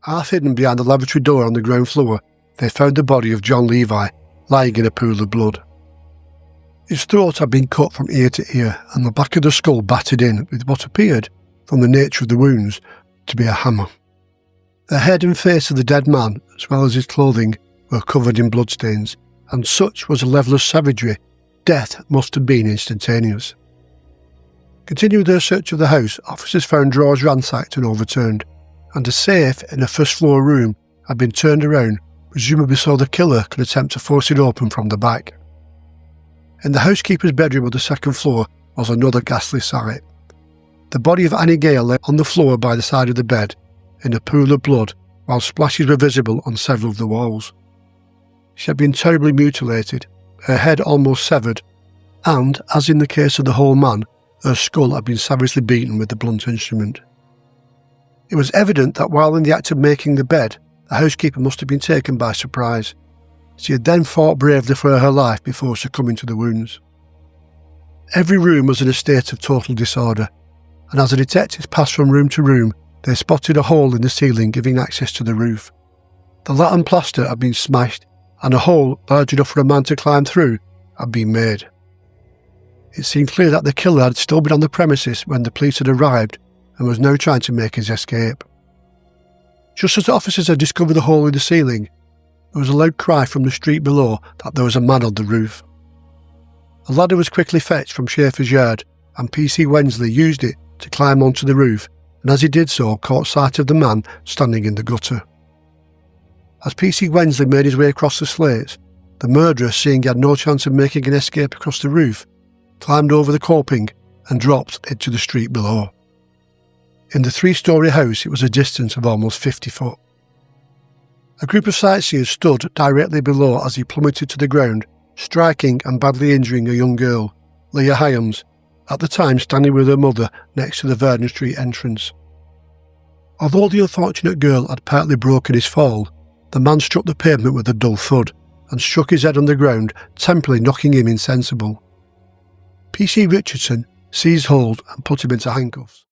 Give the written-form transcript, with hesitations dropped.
Half hidden behind the lavatory door on the ground floor, they found the body of John Levi lying in a pool of blood. His throat had been cut from ear to ear and the back of the skull battered in with what appeared, from the nature of the wounds, to be a hammer. The head and face of the dead man, as well as his clothing, were covered in bloodstains, and such was the level of savagery, death must have been instantaneous. Continuing their search of the house, officers found drawers ransacked and overturned, and a safe in a first-floor room had been turned around, presumably so the killer could attempt to force it open from the back. In the housekeeper's bedroom on the second floor was another ghastly sight. The body of Annie Gale lay on the floor by the side of the bed, in a pool of blood, while splashes were visible on several of the walls. She had been terribly mutilated, her head almost severed, and, as in the case of the whole man, her skull had been savagely beaten with the blunt instrument. It was evident that while in the act of making the bed, the housekeeper must have been taken by surprise. She had then fought bravely for her life before succumbing to the wounds. Every room was in a state of total disorder, and as the detectives passed from room to room, they spotted a hole in the ceiling giving access to the roof. The lath plaster had been smashed, and a hole large enough for a man to climb through had been made. It seemed clear that the killer had still been on the premises when the police had arrived and was now trying to make his escape. Just as the officers had discovered the hole in the ceiling, there was a loud cry from the street below that there was a man on the roof. A ladder was quickly fetched from Schaefer's yard, and PC Wensley used it to climb onto the roof, and as he did so caught sight of the man standing in the gutter. As PC Wensley made his way across the slates, the murderer, seeing he had no chance of making an escape across the roof, climbed over the coping and dropped into the street below. In the three-storey house, it was a distance of almost 50 foot. A group of sightseers stood directly below as he plummeted to the ground, striking and badly injuring a young girl, Leah Hyams, at the time standing with her mother next to the Vernon Street entrance. Although the unfortunate girl had partly broken his fall, the man struck the pavement with a dull thud and struck his head on the ground, temporarily knocking him insensible. PC Richardson seized hold and put him into handcuffs.